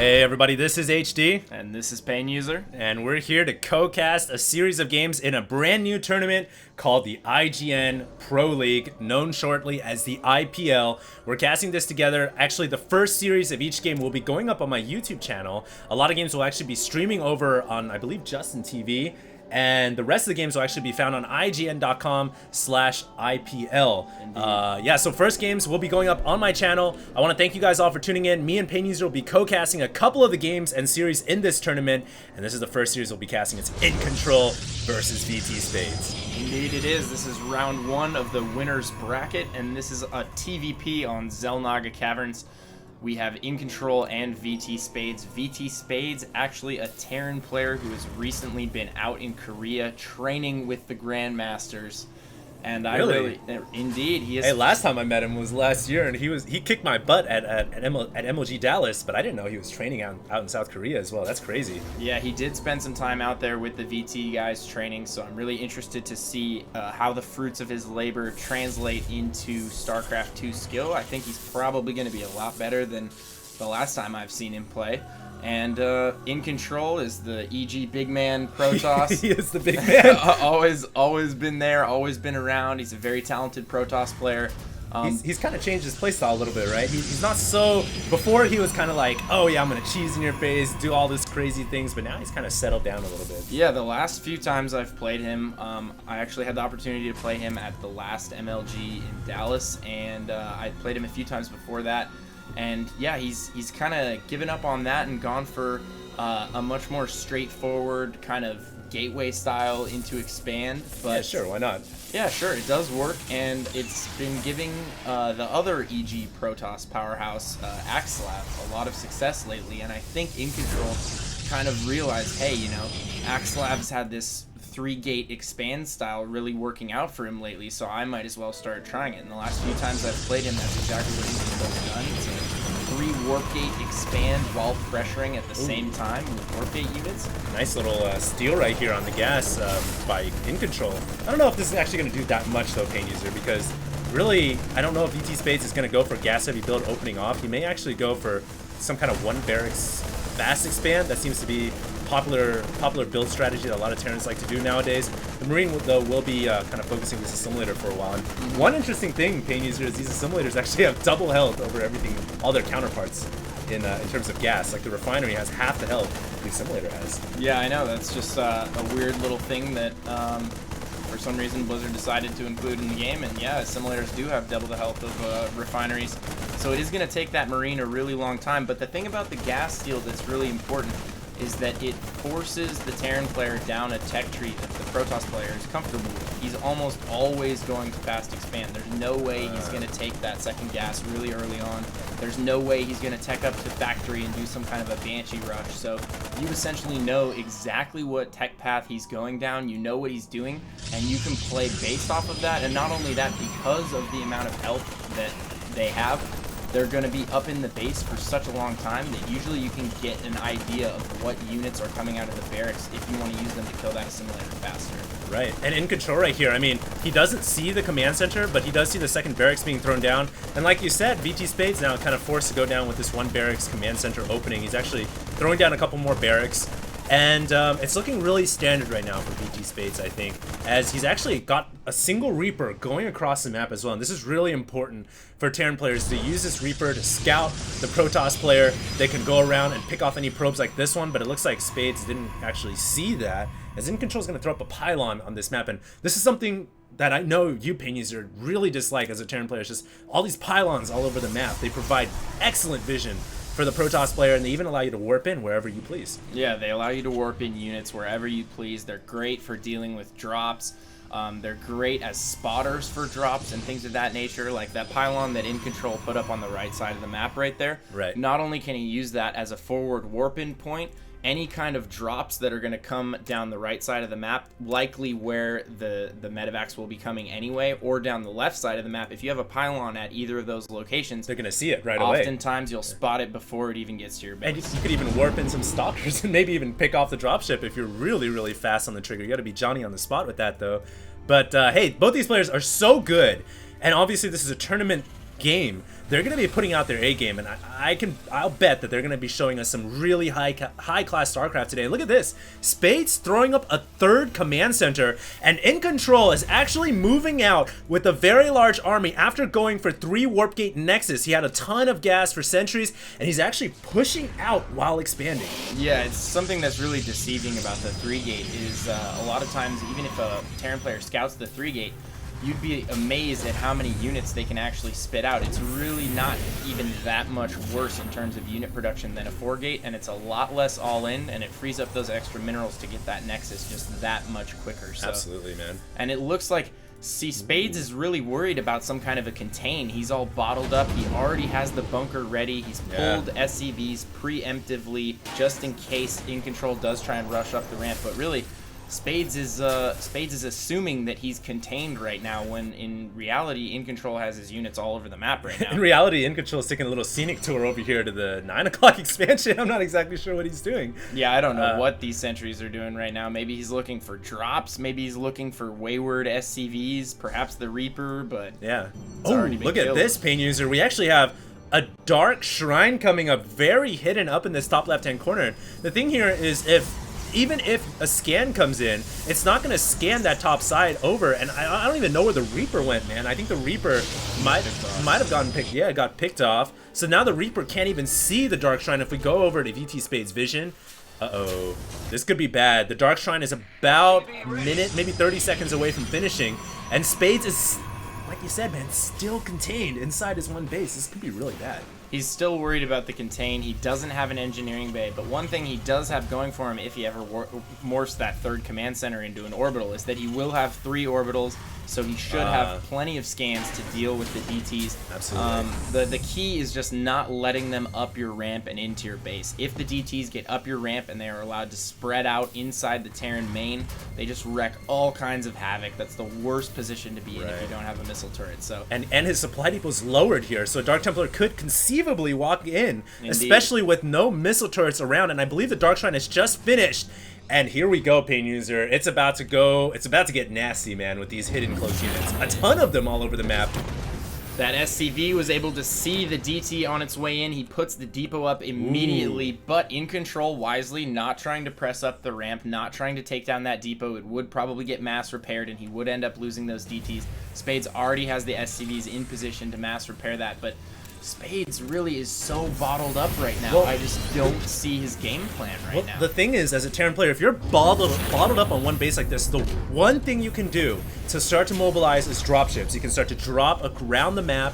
Hey everybody, this is HD. And this is PainUser. And we're here to co-cast a series of games in a brand new tournament called the IGN Pro League, known shortly as the IPL. We're casting this together. Actually, the first series of each game will be going up on my YouTube channel. A lot of games will actually be streaming over on, I believe, Justin TV. And the rest of the games will actually be found on IGN.com/IPL. Yeah, so first games will be going up on my channel. I want to thank you guys all for tuning in. Me and PainUser will be co-casting a couple of the games and series in this tournament. And this is the first series we'll be casting. It's EGiNcontrol versus VTSpades. Indeed it is. This is round one of the winner's bracket, and this is a TVP on Xel'Naga Caverns. We have EGiNcontrol and VTSpades. VTSpades, actually a Terran player who has recently been out in Korea training with the Grandmasters. And indeed, he is. Hey, last time I met him was last year, and he kicked my butt at MLG Dallas, but I didn't know he was training out in South Korea as well. That's crazy. Yeah, he did spend some time out there with the VT guys training, so I'm really interested to see how the fruits of his labor translate into StarCraft 2 skill. I think he's probably going to be a lot better than the last time I've seen him play. And EGiNcontrol is the EG big man Protoss. He is the big man. always been there, always been around. He's a very talented Protoss player. He's kind of changed his playstyle a little bit, right? He's not so... Before he was kind of like, oh yeah, I'm going to cheese in your face, do all this crazy things, but now he's kind of settled down a little bit. Yeah, the last few times I've played him, I actually had the opportunity to play him at the last MLG in Dallas, and I played him a few times before that. And yeah, he's kind of given up on that and gone for a much more straightforward kind of gateway style into expand. But yeah, sure, why not? Yeah, sure, it does work, and it's been giving the other EG Protoss powerhouse, Axelab, a lot of success lately. And I think EGiNcontrol kind of realized, hey, you know, Axelab's had this 3-gate expand style really working out for him lately, so I might as well start trying it. And the last few times I've played him, that's exactly what EGiNcontrol's done. It's a 3 warp gate expand while pressuring at the same time with warp gate units. Nice little steal right here on the gas by EGiNcontrol. I don't know if this is actually going to do that much though, PainUser, because really I don't know if VTSpades is going to go for gas heavy build opening off. He may actually go for some kind of 1 barracks fast expand. That seems to be popular build strategy that a lot of Terrans like to do nowadays. The Marine, though, will be kind of focusing this assimilator for a while. And one interesting thing, PainUser, is these assimilators actually have double health over everything, all their counterparts in terms of gas. Like the refinery has half the health the assimilator has. Yeah, I know. That's just a weird little thing that for some reason Blizzard decided to include in the game. And yeah, assimilators do have double the health of refineries. So it is going to take that Marine a really long time. But the thing about the gas steal that's really important is that it forces the Terran player down a tech tree that the Protoss player is comfortable with. He's almost always going to fast expand. There's no way he's going to take that second gas really early on. There's no way he's going to tech up to factory and do some kind of a Banshee rush. So you essentially know exactly what tech path he's going down, you know what he's doing, and you can play based off of that. And not only that, because of the amount of health that they have, they're going to be up in the base for such a long time that usually you can get an idea of what units are coming out of the barracks if you want to use them to kill that assimilator faster. Right, and EGiNcontrol right here, I mean, he doesn't see the command center, but he does see the second barracks being thrown down. And like you said, VTSpades now kind of forced to go down with this 1 barracks command center opening. He's actually throwing down a couple more barracks. And it's looking really standard right now for VTSpades, I think, as he's actually got a single Reaper going across the map as well. And this is really important for Terran players to use this Reaper to scout the Protoss player. They can go around and pick off any probes like this one, but it looks like Spades didn't actually see that, as EGiNcontrol is going to throw up a pylon on this map. And this is something that I know you, PainUser, really dislike as a Terran player. It's just all these pylons all over the map. They provide excellent vision for the Protoss player, and they even allow you to warp in wherever you please. Yeah, they allow you to warp in units wherever you please. They're great for dealing with drops. They're great as spotters for drops and things of that nature, like that pylon that EGiNcontrol put up on the right side of the map right there. Right. Not only can he use that as a forward warp-in point, any kind of drops that are going to come down the right side of the map, likely where the medevacs will be coming anyway, or down the left side of the map. If you have a pylon at either of those locations, they're going to see it right away. Oftentimes you'll spot it before it even gets to your base. And you could even warp in some stalkers and maybe even pick off the dropship if you're really, really fast on the trigger. You got to be Johnny on the spot with that, though. But hey, both these players are so good. And obviously this is a tournament game, they're going to be putting out their A game, and I'll bet that they're going to be showing us some really high class StarCraft today. Look at this, Spades throwing up a third command center, and EGiNcontrol is actually moving out with a very large army after going for 3 Warp Gate Nexus. He had a ton of gas for sentries, and he's actually pushing out while expanding. Yeah, it's something that's really deceiving about the 3 gate is a lot of times, even if a Terran player scouts the 3 gate, you'd be amazed at how many units they can actually spit out. It's really not even that much worse in terms of unit production than a 4 gate, and it's a lot less all in, and it frees up those extra minerals to get that Nexus just that much quicker. So, absolutely, man. And it looks like, see, Spades is really worried about some kind of a contain. He's all bottled up. He already has the bunker ready. He's pulled SCVs preemptively just in case EGiNcontrol does try and rush up the ramp, but really, Spades is assuming that he's contained right now, when in reality EGiNcontrol has his units all over the map right now. In reality, EGiNcontrol is taking a little scenic tour over here to the 9 o'clock expansion. I'm not exactly sure what he's doing. Yeah, I don't know what these sentries are doing right now. Maybe he's looking for drops. Maybe he's looking for wayward SCVs, perhaps the Reaper, but yeah. It's already been look killed. At this, PainUser. We actually have a Dark Shrine coming up, very hidden up in this top left-hand corner. The thing here is, even if a scan comes in, it's not going to scan that top side over, and I don't even know where the Reaper went, man. I think the Reaper might have gotten picked. Yeah, it got picked off. So now the Reaper can't even see the Dark Shrine. If we go over to VTSpades vision, this could be bad. The Dark Shrine is about a minute, maybe 30 seconds away from finishing, and Spades is, like you said, man, still contained inside his one base. This could be really bad. He's still worried about the contain. He doesn't have an engineering bay, but one thing he does have going for him if he ever morphs that 3rd command center into an orbital is that he will have 3 orbitals, so he should have plenty of scans to deal with the DTs. Absolutely. The key is just not letting them up your ramp and into your base. If the DTs get up your ramp and they are allowed to spread out inside the Terran main, they just wreck all kinds of havoc. That's the worst position to be in if you don't have a missile turret. So and his supply depot's lowered here, so Dark Templar could conceivably walk in, especially with no missile turrets around. And I believe the Dark Shrine has just finished. And here we go, PainUser. It's about to get nasty, man, with these hidden close units. A ton of them all over the map. That SCV was able to see the DT on its way in. He puts the depot up immediately, but EGiNcontrol wisely not trying to press up the ramp, not trying to take down that depot. It would probably get mass repaired, and he would end up losing those DTs. Spades already has the SCVs in position to mass repair that, but Spades really is so bottled up right now. I just don't see his game plan right now. The thing is, as a Terran player, if you're bottled up on one base like this, the one thing you can do to start to mobilize is dropships. You can start to drop around the map,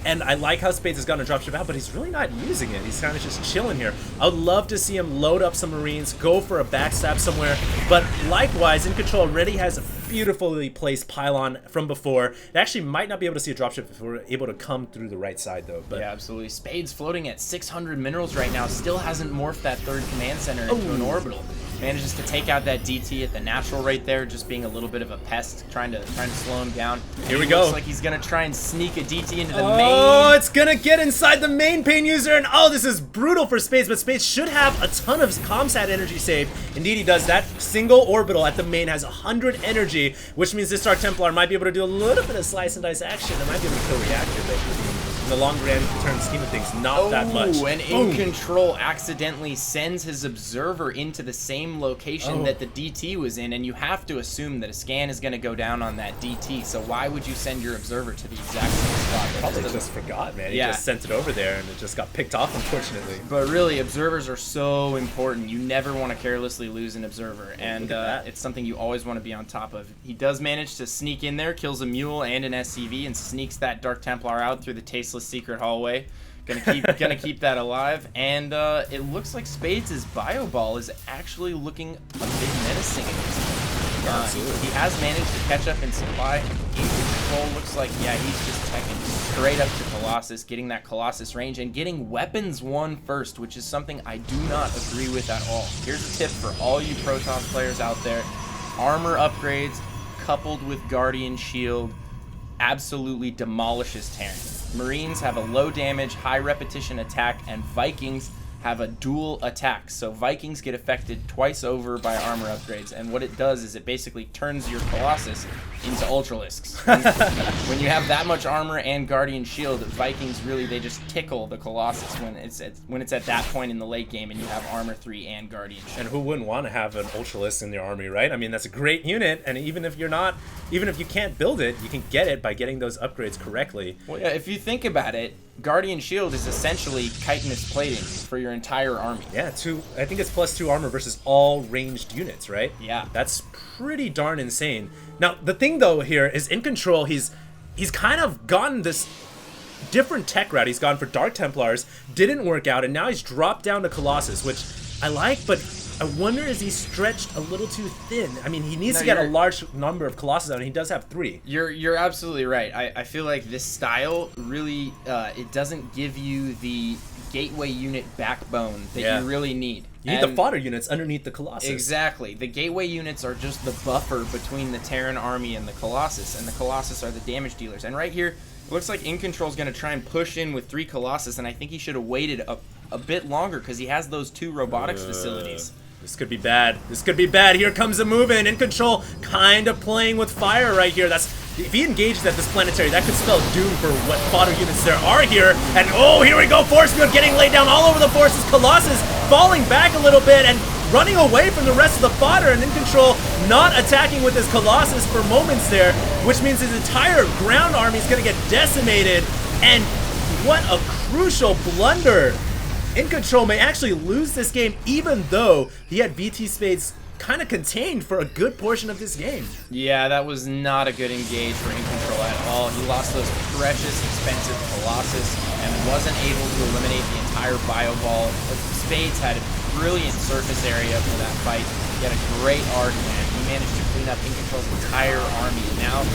and I like how Spades has gotten a dropship out, but he's really not using it. He's kind of just chilling here. I would love to see him load up some Marines, go for a backstab somewhere, but likewise, EGiNcontrol already has a beautifully placed pylon from before. It actually might not be able to see a dropship if we're able to come through the right side, though. But yeah, absolutely. Spades floating at 600 minerals right now, still hasn't morphed that 3rd command center into an orbital. Manages to take out that DT at the natural right there, just being a little bit of a pest, trying to slow him down. Here we go. Looks like he's gonna try and sneak a DT into the main. Oh, it's gonna get inside the main, PainUser, and this is brutal for Spades, but Spades should have a ton of comsat energy saved. Indeed he does. That single orbital at the main has 100 energy, which means this Dark Templar might be able to do a little bit of slice and dice action. It might be able to kill reactor, but in the long term scheme of things, not that much. And EGiNcontrol accidentally sends his observer into the same location that the DT was in, and you have to assume that a scan is going to go down on that DT, so why would you send your observer to the exact same spot? Probably just forgot, man. He just sent it over there, and it just got picked off, unfortunately. But really, observers are so important. You never want to carelessly lose an observer, and it's something you always want to be on top of. He does manage to sneak in there, kills a mule and an SCV, and sneaks that Dark Templar out through the tasteless secret hallway. Gonna keep that alive, and it looks like Spades' bio ball is actually looking a bit menacing at this point. He has managed to catch up in supply. EGiNcontrol looks like, he's just teching straight up to Colossus, getting that Colossus range, and getting weapons 1 first, which is something I do not agree with at all. Here's a tip for all you Protoss players out there. Armor upgrades coupled with Guardian Shield absolutely demolishes Terran. Marines have a low damage, high repetition attack, and Vikings have a dual attack. So Vikings get affected twice over by armor upgrades, and what it does is it basically turns your Colossus into Ultralisks. When you have that much armor and Guardian Shield, Vikings really, they just tickle the Colossus when it's at that point in the late game and you have armor 3 and Guardian Shield. And who wouldn't want to have an Ultralisk in their army, right? I mean, that's a great unit, and even if you can't build it, you can get it by getting those upgrades correctly. Well, yeah, if you think about it, Guardian Shield is essentially chitinous plating for your entire army. Yeah, I think it's +2 armor versus all ranged units, right? Yeah. That's pretty darn insane. Now, the thing though here is EGiNcontrol, he's kind of gotten this different tech route. He's gone for Dark Templars, didn't work out, and now he's dropped down to Colossus, which I like, but I wonder, is he stretched a little too thin? I mean, he needs to get a large number of Colossus out, and he does have 3. You're absolutely right. I feel like this style really, it doesn't give you the gateway unit backbone that you really need. You need the fodder units underneath the Colossus. Exactly. The gateway units are just the buffer between the Terran army and the Colossus, and the Colossus are the damage dealers. And right here, it looks like EGiNcontrol is going to try and push in with 3 Colossus, and I think he should have waited a bit longer because he has those 2 robotics facilities. This could be bad. This could be bad. Here comes a move in. EGiNcontrol kind of playing with fire right here. If he engages at this planetary, that could spell doom for what fodder units there are here. And oh, here we go. Force field getting laid down all over the forces. Colossus falling back a little bit and running away from the rest of the fodder. And EGiNcontrol not attacking with his Colossus for moments there, which means his entire ground army is going to get decimated. And what a crucial blunder. EGiNcontrol may actually lose this game, even though he had VTSpades kind of contained for a good portion of this game. Yeah, that was not a good engage for EGiNcontrol at all. He lost those precious, expensive Colossus and wasn't able to eliminate the entire Bio Ball. Spades had a brilliant surface area for that fight. He had a great arc, and he managed to clean up EGiNcontrol's entire army. Now,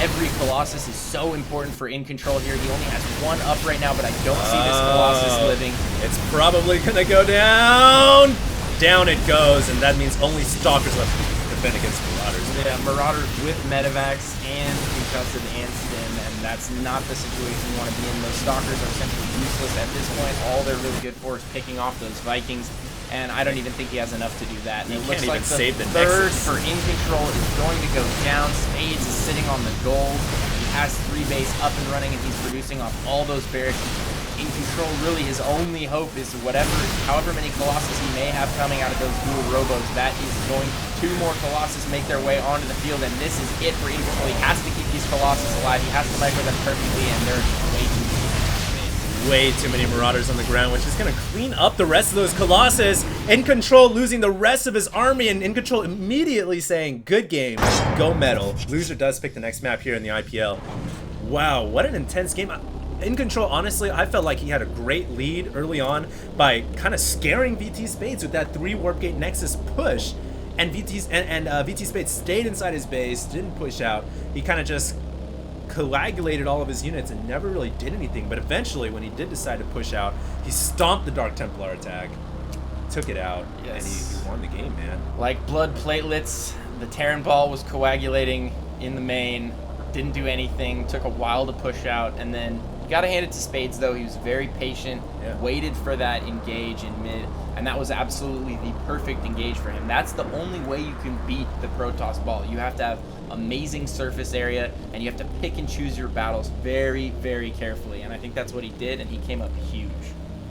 every Colossus is so important for EGiNcontrol here. He only has 1 up right now, but I don't see this Colossus living. It's probably going to go down. Down it goes, and that means only Stalkers left to defend against Marauders. Yeah, Marauders with Medivacs and Concussive and Stim, and that's not the situation you want to be in. Those Stalkers are essentially useless at this point. All they're really good for is picking off those Vikings, and I don't even think he has enough to do that. And it looks like the third for EGiNcontrol is going to go down. Spades is sitting on the gold. He has 3 base up and running, and he's producing off all those barracks. EGiNcontrol, really his only hope is however many Colossus he may have coming out of those dual robos, that is going 2 more Colossus make their way onto the field, and this is it for EGiNcontrol. He has to keep these Colossus alive. He has to micro them perfectly, and there's way too many Marauders on the ground, which is going to clean up the rest of those Colossus. EGiNcontrol losing the rest of his army, and EGiNcontrol immediately saying, good game, go medal. Loser does pick the next map here in the IPL. Wow, what an intense game. EGiNcontrol, honestly, I felt like he had a great lead early on by kind of scaring VTSpades with that 3 Warp Gate Nexus push, and VTSpades stayed inside his base, didn't push out. He kind of just coagulated all of his units and never really did anything, but eventually when he did decide to push out, he stomped the Dark Templar attack, took it out, and he won the game, man. Like blood platelets, the Terran Ball was coagulating in the main, didn't do anything, took a while to push out, and then gotta hand it to Spades though. He was very patient, waited for that engage in mid, and that was absolutely the perfect engage for him. That's the only way you can beat the Protoss Ball. You have to have amazing surface area, and you have to pick and choose your battles very, very carefully, and I think that's what he did, and he came up huge.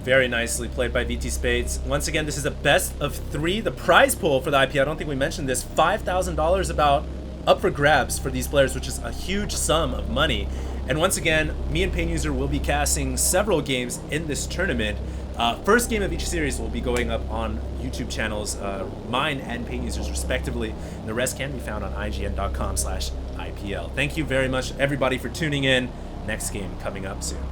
Very nicely played by VTSpades. Once again, this is a best of 3. The prize pool for the IPL, I don't think we mentioned this, $5,000 about up for grabs for these players, which is a huge sum of money. And once again, me and PainUser will be casting several games in this tournament. First game of each series will be going up on YouTube channels, mine and PainUser's respectively. And the rest can be found on IGN.com/IPL. Thank you very much, everybody, for tuning in. Next game coming up soon.